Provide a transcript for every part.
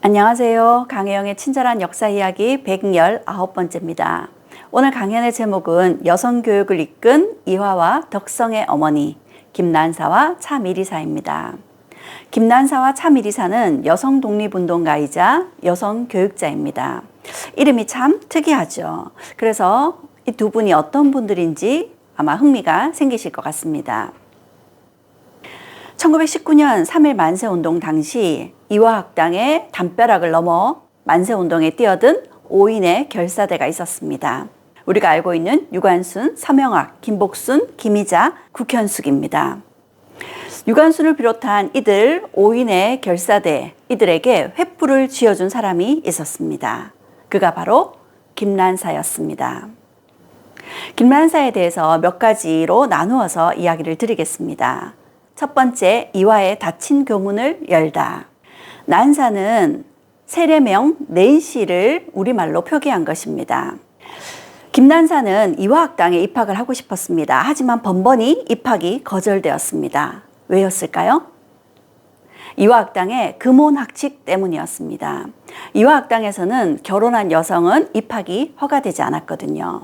안녕하세요. 강혜영의 친절한 역사 이야기 119번째입니다. 오늘 강연의 제목은 여성교육을 이끈 이화와 덕성의 어머니 김난사와 차미리사입니다. 김난사와 차미리사는 여성 독립운동가이자 여성 교육자입니다. 이름이 참 특이하죠. 그래서 이 두 분이 어떤 분들인지 아마 흥미가 생기실 것 같습니다. 1919년 3.1 만세운동 당시 이화학당의 담벼락을 넘어 만세운동에 뛰어든 5인의 결사대가 있었습니다. 우리가 알고 있는 유관순, 서명학, 김복순, 김희자, 국현숙입니다. 유관순을 비롯한 이들 5인의 결사대, 이들에게 횃불을 쥐어준 사람이 있었습니다. 그가 바로 김난사였습니다. 김난사에 대해서 몇 가지로 나누어서 이야기를 드리겠습니다. 첫 번째, 이화의 닫힌 교문을 열다. 난사는 세례명 낸시를 우리말로 표기한 것입니다. 김난사는 이화학당에 입학을 하고 싶었습니다. 하지만 번번이 입학이 거절되었습니다. 왜였을까요? 이화학당의 금혼학칙 때문이었습니다. 이화학당에서는 결혼한 여성은 입학이 허가되지 않았거든요.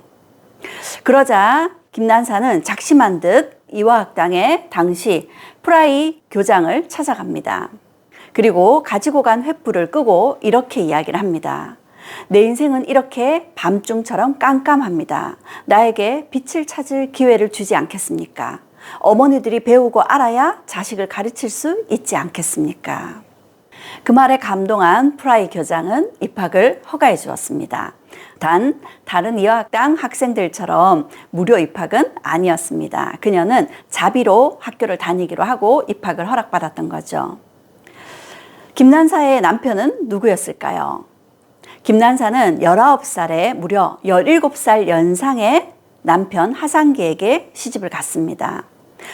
그러자 김난사는 작심한 듯 이화학당의 당시 프라이 교장을 찾아갑니다. 그리고 가지고 간 횃불을 끄고 이렇게 이야기를 합니다. 내 인생은 이렇게 밤중처럼 깜깜합니다. 나에게 빛을 찾을 기회를 주지 않겠습니까? 어머니들이 배우고 알아야 자식을 가르칠 수 있지 않겠습니까? 그 말에 감동한 프라이 교장은 입학을 허가해 주었습니다. 단 다른 이화학당 학생들처럼 무료 입학은 아니었습니다. 그녀는 자비로 학교를 다니기로 하고 입학을 허락받았던 거죠. 김난사의 남편은 누구였을까요? 김난사는 19살에 무려 17살 연상의 남편 하상기에게 시집을 갔습니다.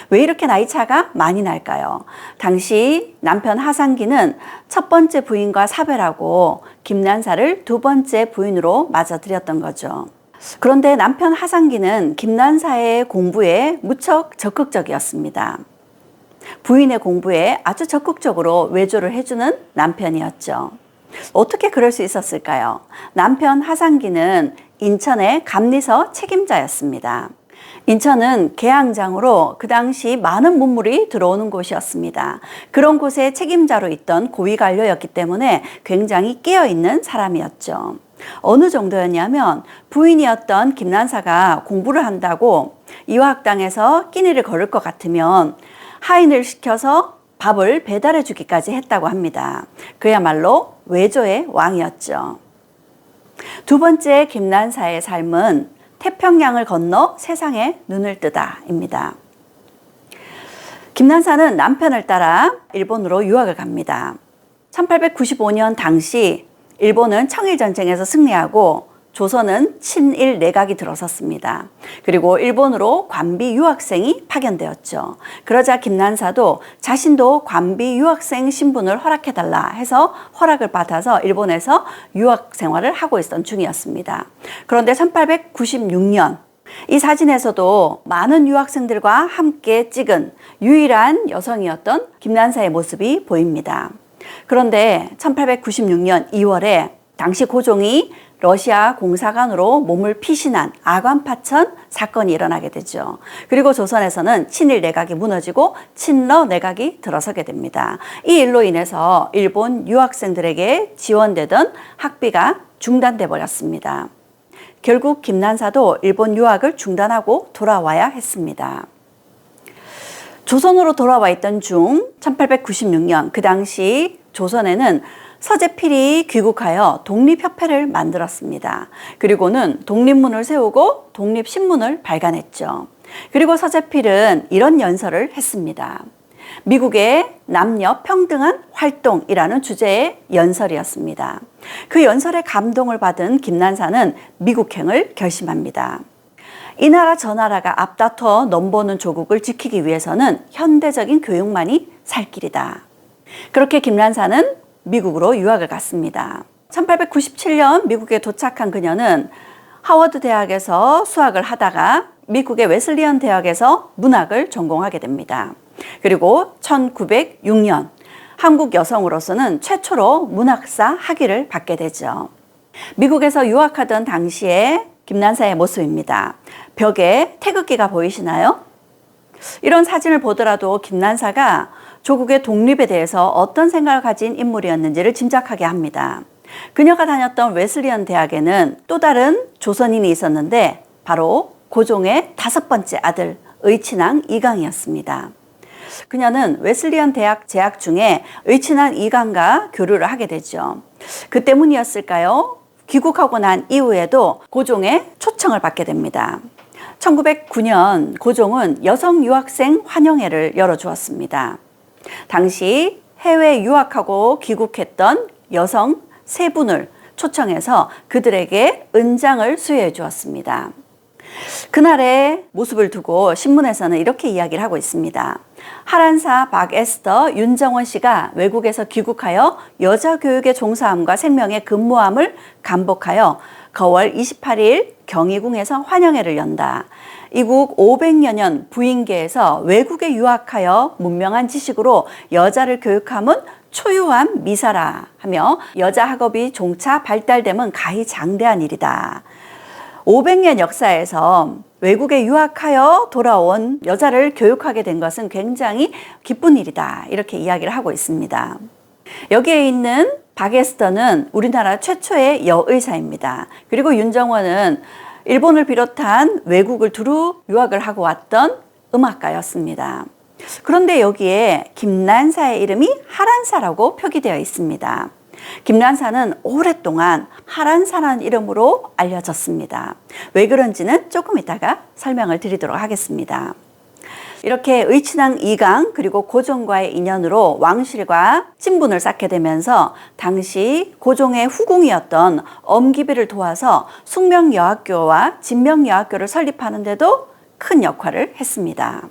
왜 이렇게 나이 차가 많이 날까요? 당시 남편 하상기는 첫 번째 부인과 사별하고 김난사를 두 번째 부인으로 맞아들였던 거죠. 그런데 남편 하상기는 김난사의 공부에 무척 적극적이었습니다. 부인의 공부에 아주 적극적으로 외조를 해주는 남편이었죠. 어떻게 그럴 수 있었을까요? 남편 하상기는 인천의 감리서 책임자였습니다. 인천은 개항장으로 그 당시 많은 문물이 들어오는 곳이었습니다. 그런 곳에 책임자로 있던 고위관료였기 때문에 굉장히 깨어있는 사람이었죠. 어느 정도였냐면 부인이었던 김난사가 공부를 한다고 이화학당에서 끼니를 거를 것 같으면 하인을 시켜서 밥을 배달해 주기까지 했다고 합니다. 그야말로 외조의 왕이었죠. 두 번째 김난사의 삶은 태평양을 건너 세상에 눈을 뜨다입니다. 김난사는 남편을 따라 일본으로 유학을 갑니다. 1895년 당시 일본은 청일전쟁에서 승리하고 조선은 친일 내각이 들어섰습니다. 그리고 일본으로 관비 유학생이 파견되었죠. 그러자 김난사도 자신도 관비 유학생 신분을 허락해달라 해서 허락을 받아서 일본에서 유학 생활을 하고 있던 중이었습니다. 그런데 1896년 이 사진에서도 많은 유학생들과 함께 찍은 유일한 여성이었던 김난사의 모습이 보입니다. 그런데 1896년 2월에 당시 고종이 러시아 공사관으로 몸을 피신한 아관파천 사건이 일어나게 되죠. 그리고 조선에서는 친일 내각이 무너지고 친러 내각이 들어서게 됩니다. 이 일로 인해서 일본 유학생들에게 지원되던 학비가 중단돼 버렸습니다. 결국 김난사도 일본 유학을 중단하고 돌아와야 했습니다. 조선으로 돌아와 있던 중 1896년 그 당시 조선에는 서재필이 귀국하여 독립협회를 만들었습니다. 그리고는 독립문을 세우고 독립신문을 발간했죠. 그리고 서재필은 이런 연설을 했습니다. 미국의 남녀 평등한 활동이라는 주제의 연설이었습니다. 그 연설에 감동을 받은 김난사는 미국행을 결심합니다. 이 나라 저 나라가 앞다퉈 넘보는 조국을 지키기 위해서는 현대적인 교육만이 살 길이다. 그렇게 김난사는 미국으로 유학을 갔습니다. 1897년 미국에 도착한 그녀는 하워드 대학에서 수학을 하다가 미국의 웨슬리언 대학에서 문학을 전공하게 됩니다. 그리고 1906년 한국 여성으로서는 최초로 문학사 학위를 받게 되죠. 미국에서 유학하던 당시의 김난사의 모습입니다. 벽에 태극기가 보이시나요? 이런 사진을 보더라도 김난사가 조국의 독립에 대해서 어떤 생각을 가진 인물이었는지를 짐작하게 합니다. 그녀가 다녔던 웨슬리언 대학에는 또 다른 조선인이 있었는데 바로 고종의 5번째 아들 의친왕 이강이었습니다. 그녀는 웨슬리언 대학 재학 중에 의친왕 이강과 교류를 하게 되죠. 그 때문이었을까요? 귀국하고 난 이후에도 고종의 초청을 받게 됩니다. 1909년 고종은 여성 유학생 환영회를 열어주었습니다. 당시 해외 유학하고 귀국했던 여성 3분을 초청해서 그들에게 은장을 수여해 주었습니다. 그날의 모습을 두고 신문에서는 이렇게 이야기를 하고 있습니다. 하란사 박에스더 윤정원 씨가 외국에서 귀국하여 여자 교육의 종사함과 생명의 근무함을 감복하여 거월 28일 경희궁에서 환영회를 연다. 이국 500여 년 부인계에서 외국에 유학하여 문명한 지식으로 여자를 교육함은 초유한 미사라 하며 여자 학업이 종차 발달됨은 가히 장대한 일이다. 500년 역사에서 외국에 유학하여 돌아온 여자를 교육하게 된 것은 굉장히 기쁜 일이다. 이렇게 이야기를 하고 있습니다. 여기에 있는 박에스더는 우리나라 최초의 여의사입니다. 그리고 윤정원은 일본을 비롯한 외국을 두루 유학을 하고 왔던 음악가였습니다. 그런데 여기에 김난사의 이름이 하란사라고 표기되어 있습니다. 김난사는 오랫동안 하란사라는 이름으로 알려졌습니다. 왜 그런지는 조금 이따가 설명을 드리도록 하겠습니다. 이렇게 의친왕 이강 그리고 고종과의 인연으로 왕실과 친분을 쌓게 되면서 당시 고종의 후궁이었던 엄기비를 도와서 숙명여학교와 진명여학교를 설립하는 데도 큰 역할을 했습니다.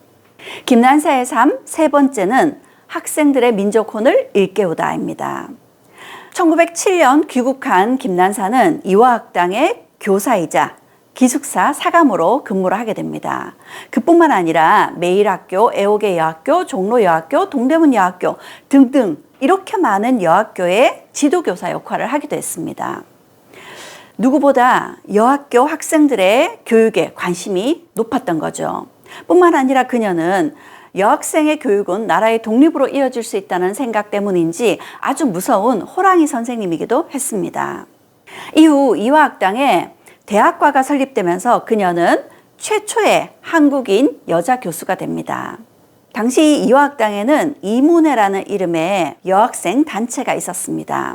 김난사의 삶 3번째는 학생들의 민족혼을 일깨우다입니다. 1907년 귀국한 김난사는 이화학당의 교사이자 기숙사 사감으로 근무를 하게 됩니다. 그뿐만 아니라 매일학교, 애호계여학교, 종로여학교, 동대문여학교 등등 이렇게 많은 여학교의 지도교사 역할을 하기도 했습니다. 누구보다 여학교 학생들의 교육에 관심이 높았던 거죠. 뿐만 아니라 그녀는 여학생의 교육은 나라의 독립으로 이어질 수 있다는 생각 때문인지 아주 무서운 호랑이 선생님이기도 했습니다. 이후 이화학당에 대학과가 설립되면서 그녀는 최초의 한국인 여자 교수가 됩니다. 당시 이화학당에는 이문회라는 이름의 여학생 단체가 있었습니다.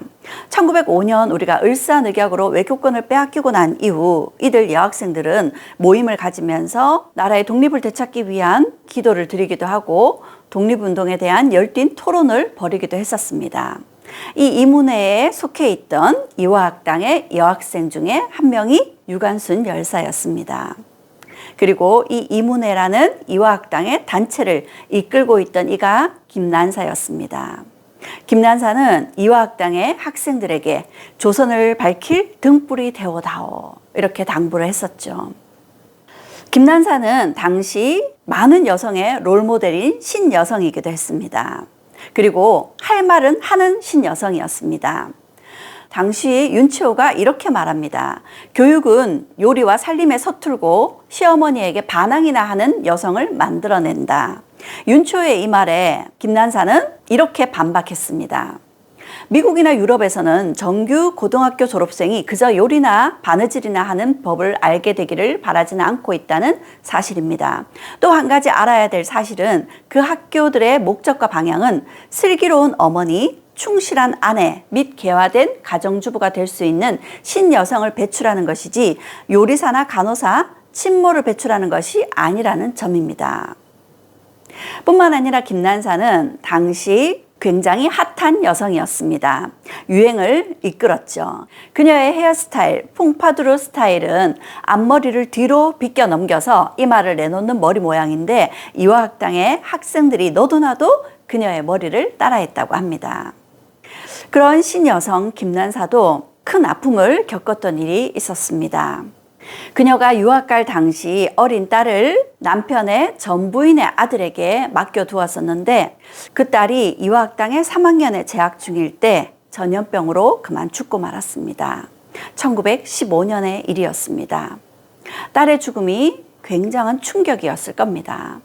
1905년 우리가 을사늑약으로 외교권을 빼앗기고 난 이후 이들 여학생들은 모임을 가지면서 나라의 독립을 되찾기 위한 기도를 드리기도 하고 독립운동에 대한 열띤 토론을 벌이기도 했었습니다. 이 이문회에 속해 있던 이화학당의 여학생 중에 한 명이 유관순 열사였습니다. 그리고 이 이문회라는 이화학당의 단체를 이끌고 있던 이가 김난사였습니다. 김난사는 이화학당의 학생들에게 조선을 밝힐 등불이 되어다오 이렇게 당부를 했었죠. 김난사는 당시 많은 여성의 롤모델인 신여성이기도 했습니다. 그리고 할 말은 하는 신여성이었습니다. 당시 윤치호가 이렇게 말합니다. 교육은 요리와 살림에 서툴고 시어머니에게 반항이나 하는 여성을 만들어낸다. 윤치호의 이 말에 김난사는 이렇게 반박했습니다. 미국이나 유럽에서는 정규 고등학교 졸업생이 그저 요리나 바느질이나 하는 법을 알게 되기를 바라지는 않고 있다는 사실입니다. 또 한 가지 알아야 될 사실은 그 학교들의 목적과 방향은 슬기로운 어머니, 충실한 아내 및 개화된 가정주부가 될 수 있는 신여성을 배출하는 것이지 요리사나 간호사, 친모를 배출하는 것이 아니라는 점입니다. 뿐만 아니라 김난사는 당시 굉장히 핫한 여성이었습니다. 유행을 이끌었죠. 그녀의 헤어스타일, 퐁파두르 스타일은 앞머리를 뒤로 빗겨 넘겨서 이마를 내놓는 머리 모양인데 이화학당의 학생들이 너도나도 그녀의 머리를 따라했다고 합니다. 그런 신여성 김난사도 큰 아픔을 겪었던 일이 있었습니다. 그녀가 유학 갈 당시 어린 딸을 남편의 전 부인의 아들에게 맡겨두었었는데 그 딸이 유학당에 3학년에 재학 중일 때 전염병으로 그만 죽고 말았습니다. 1915년의 일이었습니다. 딸의 죽음이 굉장한 충격이었을 겁니다.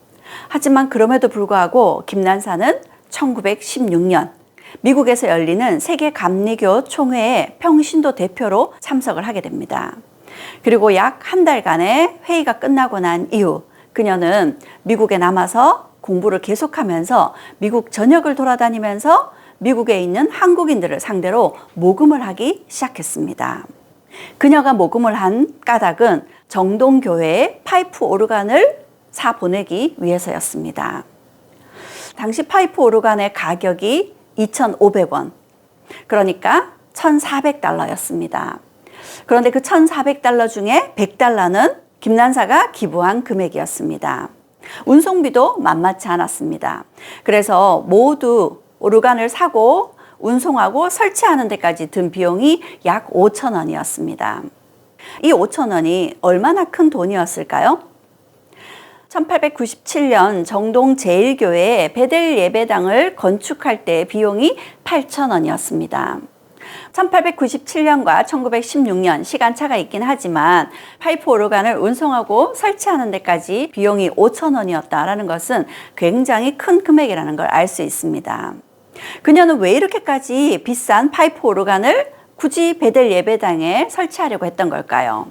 하지만 그럼에도 불구하고 김난사는 1916년 미국에서 열리는 세계 감리교 총회의 평신도 대표로 참석을 하게 됩니다. 그리고 약 한 달간의 회의가 끝나고 난 이후 그녀는 미국에 남아서 공부를 계속하면서 미국 전역을 돌아다니면서 미국에 있는 한국인들을 상대로 모금을 하기 시작했습니다. 그녀가 모금을 한 까닭은 정동교회에 파이프 오르간을 사 보내기 위해서였습니다. 당시 파이프 오르간의 가격이 2,500원, 그러니까 1,400달러였습니다. 그런데 그 1,400달러 중에 100달러는 김난사가 기부한 금액이었습니다. 운송비도 만만치 않았습니다. 그래서 모두 오르간을 사고 운송하고 설치하는 데까지 든 비용이 약 5,000원이었습니다. 이 5,000원이 얼마나 큰 돈이었을까요? 1897년 정동 제1교회에 베델 예배당을 건축할 때 비용이 8,000원이었습니다. 1897년과 1916년 시간차가 있긴 하지만 파이프 오르간을 운송하고 설치하는 데까지 비용이 5,000원이었다라는 것은 굉장히 큰 금액이라는 걸 알 수 있습니다. 그녀는 왜 이렇게까지 비싼 파이프 오르간을 굳이 베델 예배당에 설치하려고 했던 걸까요?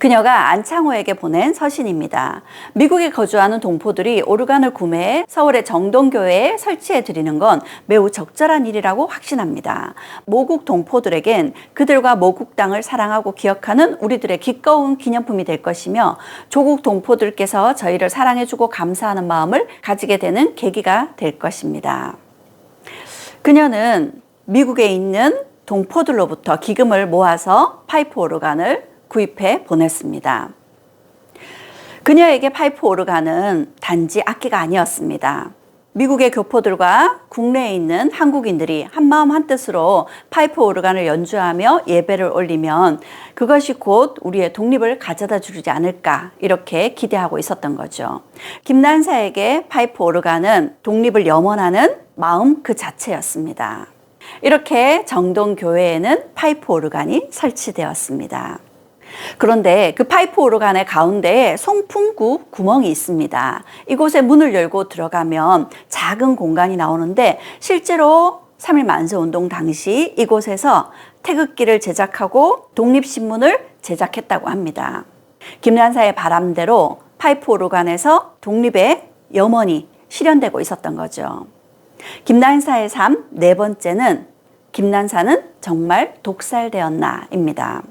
그녀가 안창호에게 보낸 서신입니다. 미국에 거주하는 동포들이 오르간을 구매해 서울의 정동교회에 설치해 드리는 건 매우 적절한 일이라고 확신합니다. 모국 동포들에겐 그들과 모국 땅을 사랑하고 기억하는 우리들의 기꺼운 기념품이 될 것이며 조국 동포들께서 저희를 사랑해주고 감사하는 마음을 가지게 되는 계기가 될 것입니다. 그녀는 미국에 있는 동포들로부터 기금을 모아서 파이프 오르간을 구입해 보냈습니다. 그녀에게 파이프 오르간은 단지 악기가 아니었습니다. 미국의 교포들과 국내에 있는 한국인들이 한마음 한뜻으로 파이프 오르간을 연주하며 예배를 올리면 그것이 곧 우리의 독립을 가져다 주지 않을까 이렇게 기대하고 있었던 거죠. 김난사에게 파이프 오르간은 독립을 염원하는 마음 그 자체였습니다. 이렇게 정동교회에는 파이프 오르간이 설치되었습니다. 그런데 그 파이프 오르간의 가운데에 송풍구 구멍이 있습니다. 이곳에 문을 열고 들어가면 작은 공간이 나오는데 실제로 3.1 만세운동 당시 이곳에서 태극기를 제작하고 독립신문을 제작했다고 합니다. 김난사의 바람대로 파이프 오르간에서 독립의 염원이 실현되고 있었던 거죠. 김난사의 삶 네 번째는 김난사는 정말 독살되었나입니다.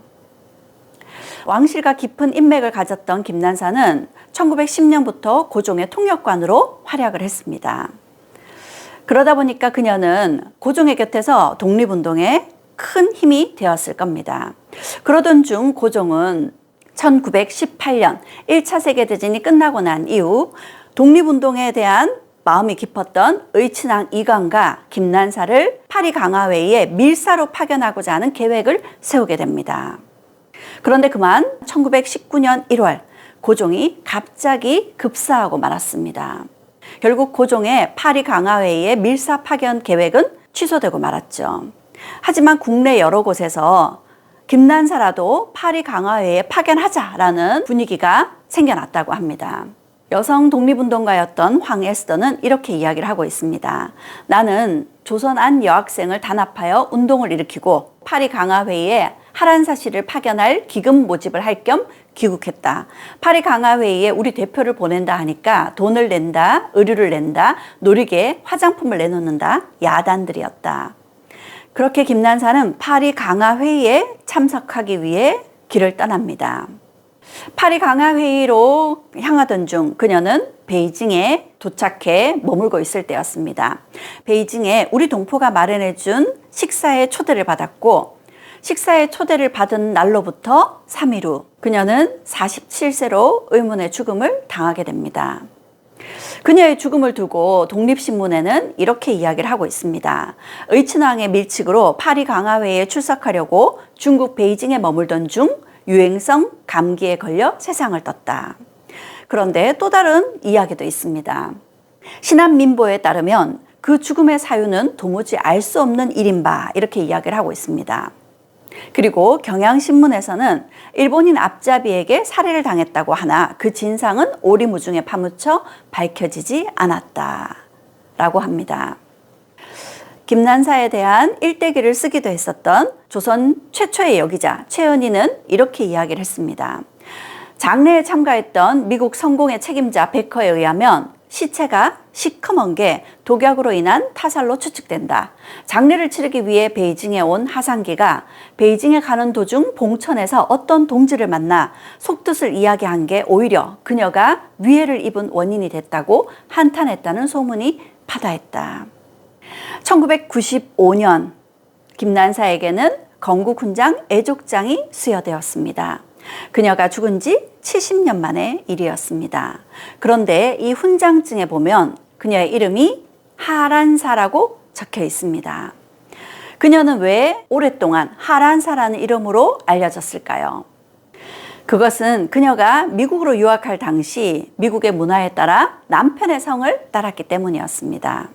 왕실과 깊은 인맥을 가졌던 김난사는 1910년부터 고종의 통역관으로 활약을 했습니다. 그러다 보니까 그녀는 고종의 곁에서 독립운동에 큰 힘이 되었을 겁니다. 그러던 중 고종은 1918년 1차 세계대전이 끝나고 난 이후 독립운동에 대한 마음이 깊었던 의친왕 이광과 김난사를 파리 강화회의에 밀사로 파견하고자 하는 계획을 세우게 됩니다. 그런데 그만 1919년 1월 고종이 갑자기 급사하고 말았습니다. 결국 고종의 파리 강화회의의 밀사 파견 계획은 취소되고 말았죠. 하지만 국내 여러 곳에서 김난사라도 파리 강화회의에 파견하자라는 분위기가 생겨났다고 합니다. 여성 독립운동가였던 황에스더는 이렇게 이야기를 하고 있습니다. 나는 조선안 여학생을 단합하여 운동을 일으키고 파리 강화회의에 하란사씨를 파견할 기금 모집을 할 겸 귀국했다. 파리 강화회의에 우리 대표를 보낸다 하니까 돈을 낸다, 의류를 낸다, 놀이기에 화장품을 내놓는다, 야단들이었다. 그렇게 김난사는 파리 강화회의에 참석하기 위해 길을 떠납니다. 파리 강화회의로 향하던 중 그녀는 베이징에 도착해 머물고 있을 때였습니다. 베이징에 우리 동포가 마련해준 식사에 초대를 받았고 식사에 초대를 받은 날로부터 3일 후 그녀는 47세로 의문의 죽음을 당하게 됩니다. 그녀의 죽음을 두고 독립신문에는 이렇게 이야기를 하고 있습니다. 의친왕의 밀칙으로 파리 강화회의에 출석하려고 중국 베이징에 머물던 중 유행성 감기에 걸려 세상을 떴다. 그런데 또 다른 이야기도 있습니다. 신한민보에 따르면 그 죽음의 사유는 도무지 알 수 없는 일인 바 이렇게 이야기를 하고 있습니다. 그리고 경향신문에서는 일본인 앞잡이에게 살해를 당했다고 하나 그 진상은 오리무중에 파묻혀 밝혀지지 않았다라고 합니다. 김난사에 대한 일대기를 쓰기도 했었던 조선 최초의 여기자 최은희는 이렇게 이야기를 했습니다. 장례에 참가했던 미국 성공의 책임자 베커에 의하면 시체가 시커먼 게 독약으로 인한 타살로 추측된다. 장례를 치르기 위해 베이징에 온 하상기가 베이징에 가는 도중 봉천에서 어떤 동지를 만나 속뜻을 이야기한 게 오히려 그녀가 위해를 입은 원인이 됐다고 한탄했다는 소문이 파다했다. 1995년 김난사에게는 건국훈장 애족장이 수여되었습니다. 그녀가 죽은 지 70년 만의 일이었습니다. 그런데 이 훈장증에 보면 그녀의 이름이 하란사라고 적혀 있습니다. 그녀는 왜 오랫동안 하란사라는 이름으로 알려졌을까요? 그것은 그녀가 미국으로 유학할 당시 미국의 문화에 따라 남편의 성을 따랐기 때문이었습니다.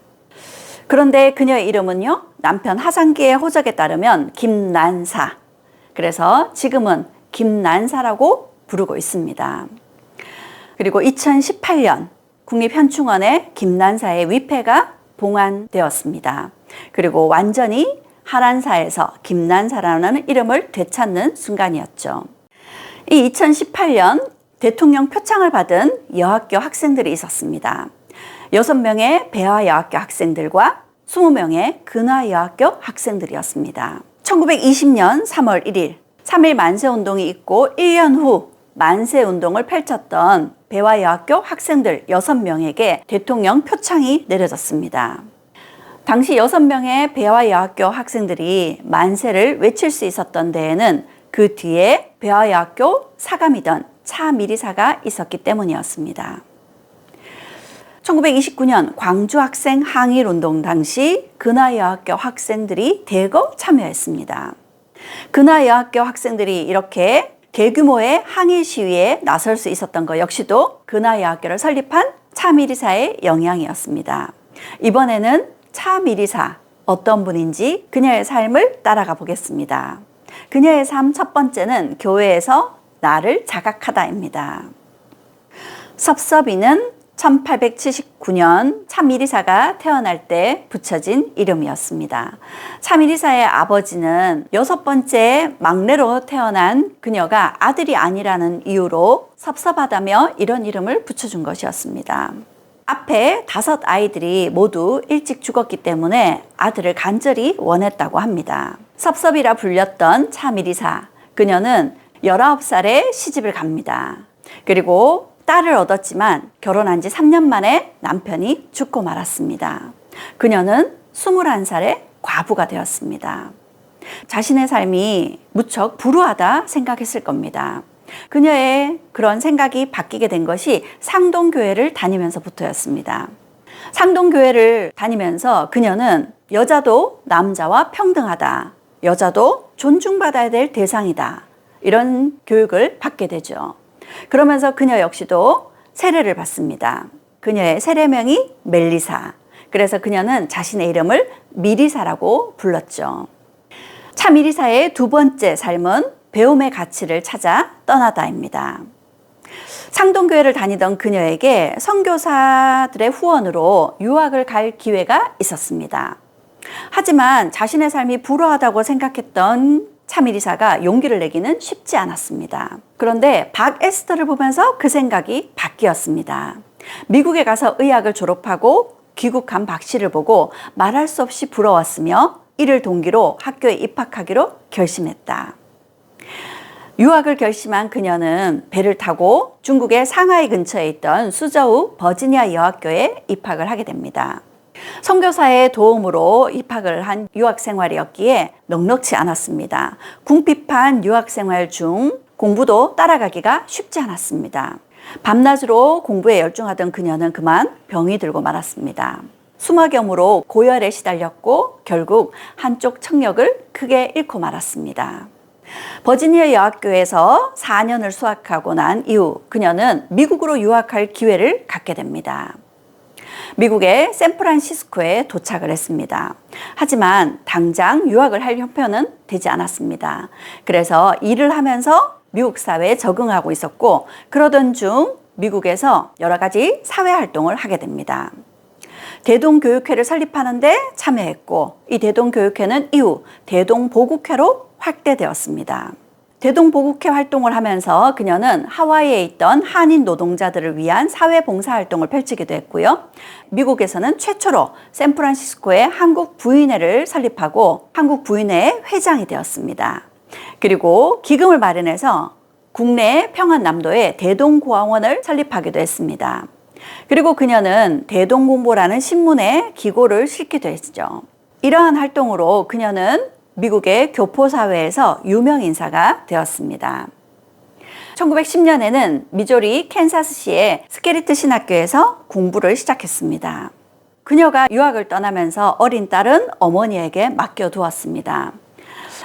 그런데 그녀의 이름은요, 남편 하상기의 호적에 따르면 김난사. 그래서 지금은 김난사라고 부르고 있습니다. 그리고 2018년 국립현충원에 김난사의 위패가 봉안되었습니다. 그리고 완전히 하란사에서 김난사라는 이름을 되찾는 순간이었죠. 이 2018년 대통령 표창을 받은 여학교 학생들이 있었습니다. 6명의 배화여학교 학생들과 20명의 근화여학교 학생들이었습니다. 1920년 3월 1일 3.1 만세운동이 있고 1년 후 만세운동을 펼쳤던 배화여학교 학생들 6명에게 대통령 표창이 내려졌습니다. 당시 6명의 배화여학교 학생들이 만세를 외칠 수 있었던 데에는 그 뒤에 배화여학교 사감이던 차미리사가 있었기 때문이었습니다. 1929년 광주학생 항일운동 당시 근화여학교 학생들이 대거 참여했습니다. 근화여학교 학생들이 이렇게 대규모의 항일 시위에 나설 수 있었던 것 역시도 근화여학교를 설립한 차미리사의 영향이었습니다. 이번에는 차미리사 어떤 분인지 그녀의 삶을 따라가 보겠습니다. 그녀의 삶 첫 번째는 교회에서 나를 자각하다입니다. 섭섭이는 1879년 차미리사가 태어날 때 붙여진 이름이었습니다. 차미리사의 아버지는 6번째 막내로 태어난 그녀가 아들이 아니라는 이유로 섭섭하다며 이런 이름을 붙여준 것이었습니다. 앞에 5 아이들이 모두 일찍 죽었기 때문에 아들을 간절히 원했다고 합니다. 섭섭이라 불렸던 차미리사, 그녀는 19살에 시집을 갑니다. 그리고 딸을 얻었지만 결혼한 지 3년 만에 남편이 죽고 말았습니다. 그녀는 21살에 과부가 되었습니다. 자신의 삶이 무척 불우하다 생각했을 겁니다. 그녀의 그런 생각이 바뀌게 된 것이 상동교회를 다니면서부터였습니다. 상동교회를 다니면서 그녀는 여자도 남자와 평등하다. 여자도 존중받아야 될 대상이다. 이런 교육을 받게 되죠. 그러면서 그녀 역시도 세례를 받습니다. 그녀의 세례명이 멜리사. 그래서 그녀는 자신의 이름을 미리사라고 불렀죠. 차미리사의 2번째 삶은 배움의 가치를 찾아 떠나다입니다. 상동교회를 다니던 그녀에게 선교사들의 후원으로 유학을 갈 기회가 있었습니다. 하지만 자신의 삶이 불우하다고 생각했던 차미리사가 용기를 내기는 쉽지 않았습니다. 그런데 박에스터를 보면서 그 생각이 바뀌었습니다. 미국에 가서 의학을 졸업하고 귀국한 박 씨를 보고 말할 수 없이 부러웠으며 이를 동기로 학교에 입학하기로 결심했다. 유학을 결심한 그녀는 배를 타고 중국의 상하이 근처에 있던 수저우 버지니아 여학교에 입학을 하게 됩니다. 선교사의 도움으로 입학을 한 유학 생활이었기에 넉넉지 않았습니다. 궁핍한 유학 생활 중 공부도 따라가기가 쉽지 않았습니다. 밤낮으로 공부에 열중하던 그녀는 그만 병이 들고 말았습니다. 수막염으로 고열에 시달렸고 결국 한쪽 청력을 크게 잃고 말았습니다. 버지니아 여학교에서 4년을 수학하고 난 이후 그녀는 미국으로 유학할 기회를 갖게 됩니다. 미국의 샌프란시스코에 도착을 했습니다. 하지만 당장 유학을 할 형편은 되지 않았습니다. 그래서 일을 하면서 미국 사회에 적응하고 있었고, 그러던 중 미국에서 여러 가지 사회 활동을 하게 됩니다. 대동교육회를 설립하는데 참여했고, 이 대동교육회는 이후 대동보국회로 확대되었습니다. 대동보국회 활동을 하면서 그녀는 하와이에 있던 한인 노동자들을 위한 사회봉사활동을 펼치기도 했고요. 미국에서는 최초로 샌프란시스코에 한국 부인회를 설립하고 한국 부인회의 회장이 되었습니다. 그리고 기금을 마련해서 국내 평안남도에 대동고아원을 설립하기도 했습니다. 그리고 그녀는 대동공보라는 신문에 기고를 실기도 했죠. 이러한 활동으로 그녀는 미국의 교포사회에서 유명 인사가 되었습니다. 1910년에는 미조리 캔사스시의 스케리트 신학교에서 공부를 시작했습니다. 그녀가 유학을 떠나면서 어린 딸은 어머니에게 맡겨두었습니다.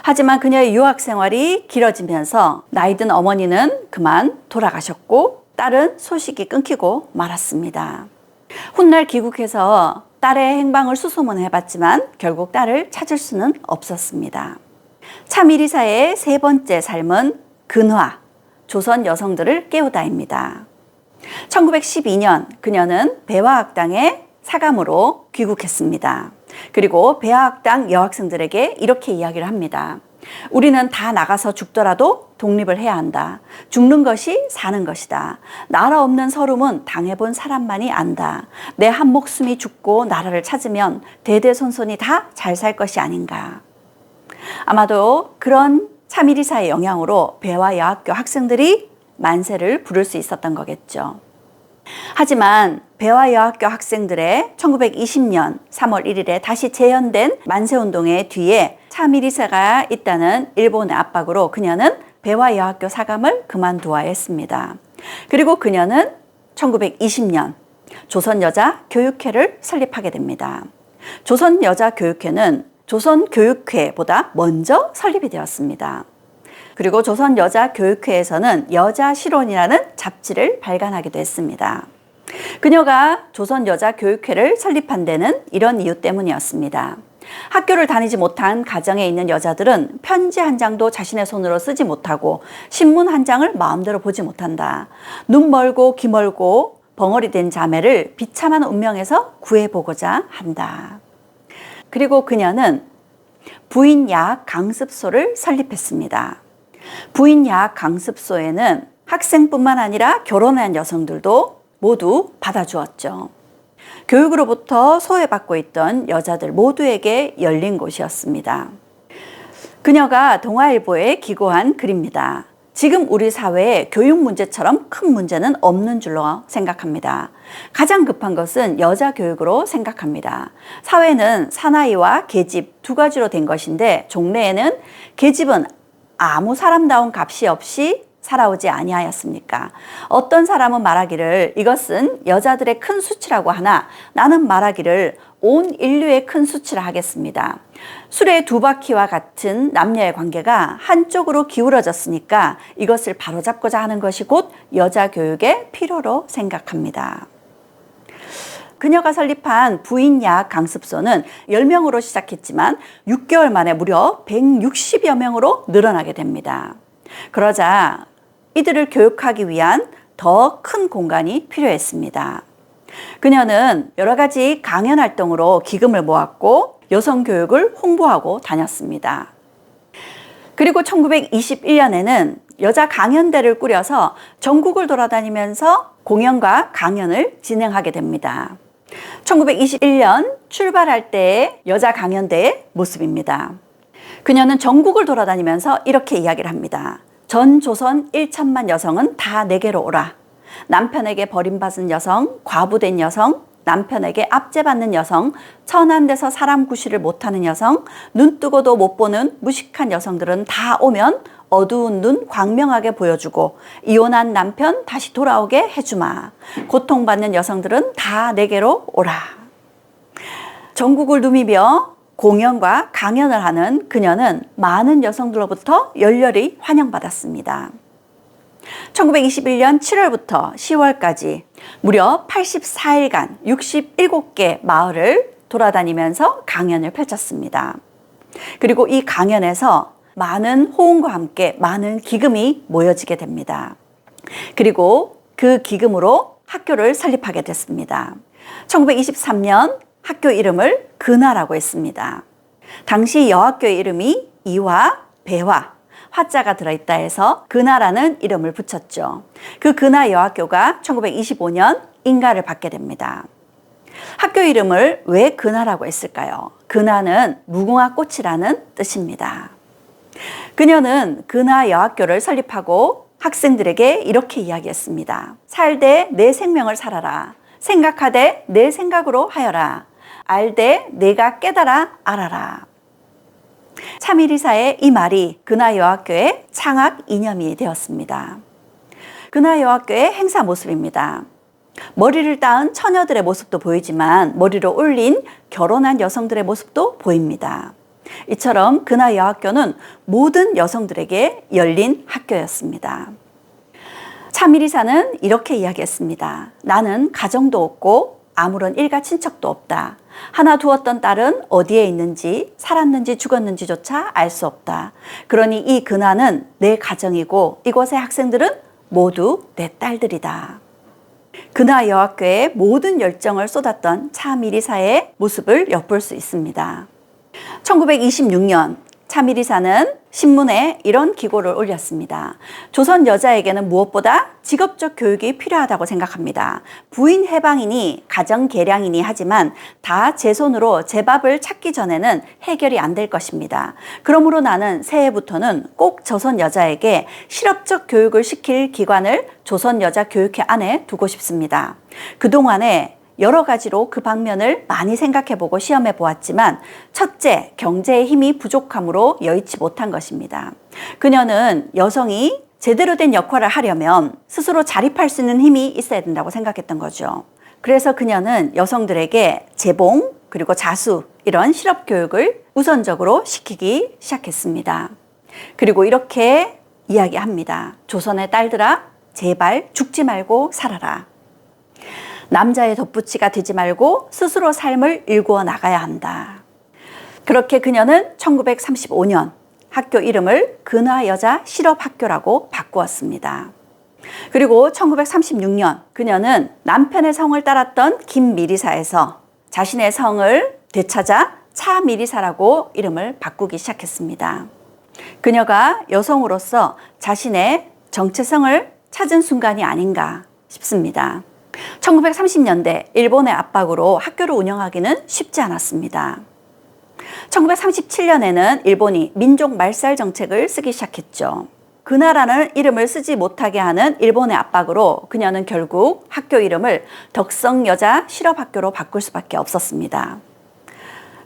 하지만 그녀의 유학 생활이 길어지면서 나이 든 어머니는 그만 돌아가셨고 딸은 소식이 끊기고 말았습니다. 훗날 귀국해서 딸의 행방을 수소문해봤지만 결국 딸을 찾을 수는 없었습니다. 차미리사의 세 번째 삶은 근화, 조선 여성들을 깨우다입니다. 1912년 그녀는 배화학당의 사감으로 귀국했습니다. 그리고 배화학당 여학생들에게 이렇게 이야기를 합니다. 우리는 다 나가서 죽더라도 독립을 해야 한다. 죽는 것이 사는 것이다. 나라 없는 서름은 당해본 사람만이 안다. 내 한 목숨이 죽고 나라를 찾으면 대대손손이 다 잘 살 것이 아닌가. 아마도 그런 차미리사의 영향으로 배화 여학교 학생들이 만세를 부를 수 있었던 거겠죠. 하지만 배화 여학교 학생들의 1920년 3월 1일에 다시 재연된 만세운동의 뒤에 차미리사가 있다는 일본의 압박으로 그녀는 배화 여학교 사감을 그만두어야 했습니다. 그리고 그녀는 1920년 조선여자교육회를 설립하게 됩니다. 조선여자교육회는 조선교육회보다 먼저 설립이 되었습니다. 그리고 조선여자교육회에서는 여자실론이라는 잡지를 발간하기도 했습니다. 그녀가 조선여자교육회를 설립한 데는 이런 이유 때문이었습니다. 학교를 다니지 못한 가정에 있는 여자들은 편지 한 장도 자신의 손으로 쓰지 못하고 신문 한 장을 마음대로 보지 못한다. 눈 멀고 귀 멀고 벙어리 된 자매를 비참한 운명에서 구해보고자 한다. 그리고 그녀는 부인야학 강습소를 설립했습니다. 부인야학 강습소에는 학생뿐만 아니라 결혼한 여성들도 모두 받아주었죠. 교육으로부터 소외받고 있던 여자들 모두에게 열린 곳이었습니다. 그녀가 동아일보에 기고한 글입니다. 지금 우리 사회에 교육 문제처럼 큰 문제는 없는 줄로 생각합니다. 가장 급한 것은 여자 교육으로 생각합니다. 사회는 사나이와 계집 두 가지로 된 것인데 종래에는 계집은 아무 사람다운 값이 없이 살아오지 아니하였습니까? 어떤 사람은 말하기를 이것은 여자들의 큰 수치라고 하나 나는 말하기를 온 인류의 큰 수치라 하겠습니다. 술의 두 바퀴와 같은 남녀의 관계가 한쪽으로 기울어졌으니까 이것을 바로잡고자 하는 것이 곧 여자 교육의 필요로 생각합니다. 그녀가 설립한 부인야학 강습소는 10명으로 시작했지만 6개월 만에 무려 160여 명으로 늘어나게 됩니다. 그러자 이들을 교육하기 위한 더 큰 공간이 필요했습니다. 그녀는 여러 가지 강연 활동으로 기금을 모았고 여성 교육을 홍보하고 다녔습니다. 그리고 1921년에는 여자 강연대를 꾸려서 전국을 돌아다니면서 공연과 강연을 진행하게 됩니다. 1921년 출발할 때의 여자 강연대의 모습입니다. 그녀는 전국을 돌아다니면서 이렇게 이야기를 합니다. 전 조선 1천만 여성은 다 내게로 오라. 남편에게 버림받은 여성, 과부된 여성, 남편에게 압제받는 여성, 천한 데서 사람 구실을 못하는 여성, 눈 뜨고도 못 보는 무식한 여성들은 다 오면 어두운 눈 광명하게 보여주고 이혼한 남편 다시 돌아오게 해주마. 고통받는 여성들은 다 내게로 오라. 전국을 누비며 공연과 강연을 하는 그녀는 많은 여성들로부터 열렬히 환영받았습니다. 1921년 7월부터 10월까지 무려 84일간 67개 마을을 돌아다니면서 강연을 펼쳤습니다. 그리고 이 강연에서 많은 호응과 함께 많은 기금이 모여지게 됩니다. 그리고 그 기금으로 학교를 설립하게 됐습니다. 1923년 학교 이름을 근화라고 했습니다. 당시 여학교의 이름이 이화, 배화, 화자가 들어있다 해서 근화라는 이름을 붙였죠. 그 근화 여학교가 1925년 인가를 받게 됩니다. 학교 이름을 왜 근화라고 했을까요? 근화는 무궁화 꽃이라는 뜻입니다. 그녀는 근화 여학교를 설립하고 학생들에게 이렇게 이야기했습니다. 살되 내 생명을 살아라. 생각하되 내 생각으로 하여라. 알되 내가 깨달아 알아라. 참이리사의 이 말이 근화여학교의 창학 이념이 되었습니다. 근화여학교의 행사 모습입니다. 머리를 따은 처녀들의 모습도 보이지만 머리를 올린 결혼한 여성들의 모습도 보입니다. 이처럼 근화여학교는 모든 여성들에게 열린 학교였습니다. 참이리사는 이렇게 이야기했습니다. 나는 가정도 없고 아무런 일가 친척도 없다. 하나 두었던 딸은 어디에 있는지 살았는지 죽었는지조차 알 수 없다. 그러니 이 근화는 내 가정이고 이곳의 학생들은 모두 내 딸들이다. 근화 여학교에 모든 열정을 쏟았던 참이리사의 모습을 엿볼 수 있습니다. 1926년 참이리사는 신문에 이런 기고를 올렸습니다. 조선 여자에게는 무엇보다 직업적 교육이 필요하다고 생각합니다. 부인 해방이니 가정 계량이니 하지만 다 제 손으로 제 밥을 찾기 전에는 해결이 안 될 것입니다. 그러므로 나는 새해부터는 꼭 조선 여자에게 실업적 교육을 시킬 기관을 조선 여자 교육회 안에 두고 싶습니다. 그동안에 여러 가지로 그 방면을 많이 생각해보고 시험해 보았지만 첫째, 경제의 힘이 부족함으로 여의치 못한 것입니다. 그녀는 여성이 제대로 된 역할을 하려면 스스로 자립할 수 있는 힘이 있어야 된다고 생각했던 거죠. 그래서 그녀는 여성들에게 재봉 그리고 자수 이런 실업 교육을 우선적으로 시키기 시작했습니다. 그리고 이렇게 이야기합니다. 조선의 딸들아, 제발 죽지 말고 살아라. 남자의 덧붙이가 되지 말고 스스로 삶을 일구어 나가야 한다. 그렇게 그녀는 1935년 학교 이름을 근화여자 실업학교라고 바꾸었습니다. 그리고 1936년 그녀는 남편의 성을 따랐던 김미리사에서 자신의 성을 되찾아 차미리사라고 이름을 바꾸기 시작했습니다. 그녀가 여성으로서 자신의 정체성을 찾은 순간이 아닌가 싶습니다. 1930년대 일본의 압박으로 학교를 운영하기는 쉽지 않았습니다. 1937년에는 일본이 민족 말살 정책을 쓰기 시작했죠. 근화라는 이름을 쓰지 못하게 하는 일본의 압박으로 그녀는 결국 학교 이름을 덕성여자 실업학교로 바꿀 수밖에 없었습니다.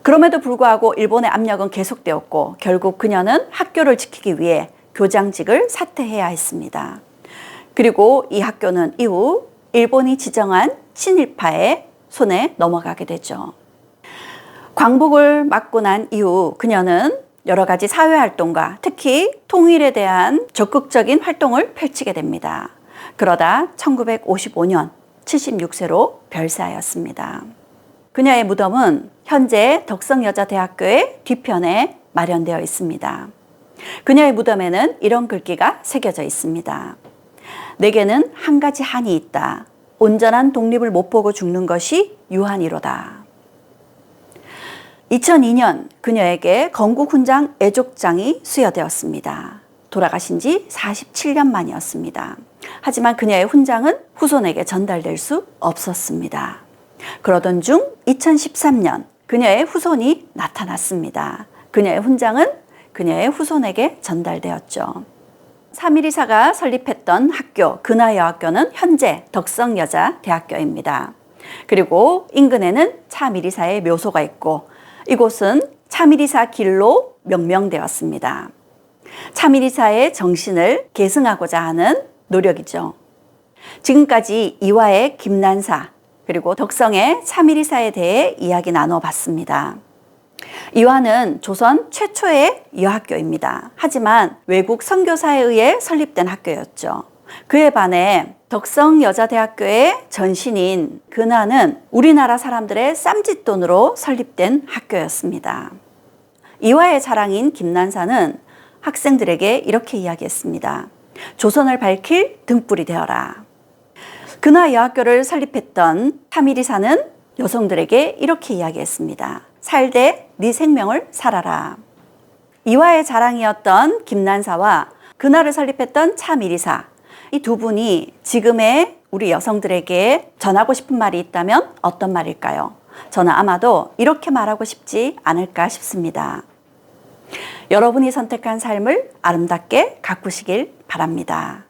그럼에도 불구하고 일본의 압력은 계속되었고 결국 그녀는 학교를 지키기 위해 교장직을 사퇴해야 했습니다. 그리고 이 학교는 이후 일본이 지정한 친일파의 손에 넘어가게 되죠. 광복을 맞고 난 이후 그녀는 여러 가지 사회활동과 특히 통일에 대한 적극적인 활동을 펼치게 됩니다. 그러다 1955년 76세로 별세하였습니다. 그녀의 무덤은 현재 덕성여자대학교의 뒤편에 마련되어 있습니다. 그녀의 무덤에는 이런 글귀가 새겨져 있습니다. 내게는 한 가지 한이 있다. 온전한 독립을 못 보고 죽는 것이 유한이로다. 2002년 그녀에게 건국훈장 애족장이 수여되었습니다. 돌아가신 지 47년 만이었습니다. 하지만 그녀의 훈장은 후손에게 전달될 수 없었습니다. 그러던 중 2013년 그녀의 후손이 나타났습니다. 그녀의 훈장은 그녀의 후손에게 전달되었죠. 참이리사가 설립했던 학교 근화여학교는 현재 덕성여자대학교입니다. 그리고 인근에는 참이리사의 묘소가 있고 이곳은 참이리사 길로 명명되었습니다. 참이리사의 정신을 계승하고자 하는 노력이죠. 지금까지 이화의 김난사 그리고 덕성의 참이리사에 대해 이야기 나눠봤습니다. 이화는 조선 최초의 여학교입니다. 하지만 외국 선교사에 의해 설립된 학교였죠. 그에 반해 덕성여자대학교의 전신인 근하는 우리나라 사람들의 쌈짓돈으로 설립된 학교였습니다. 이화의 자랑인 김난사는 학생들에게 이렇게 이야기했습니다. 조선을 밝힐 등불이 되어라. 근하 여학교를 설립했던 타미리사는 여성들에게 이렇게 이야기했습니다. 살되 네 생명을 살아라. 이화의 자랑이었던 김난사와 근하를 설립했던 차미리사, 이 두 분이 지금의 우리 여성들에게 전하고 싶은 말이 있다면 어떤 말일까요? 저는 아마도 이렇게 말하고 싶지 않을까 싶습니다. 여러분이 선택한 삶을 아름답게 가꾸시길 바랍니다.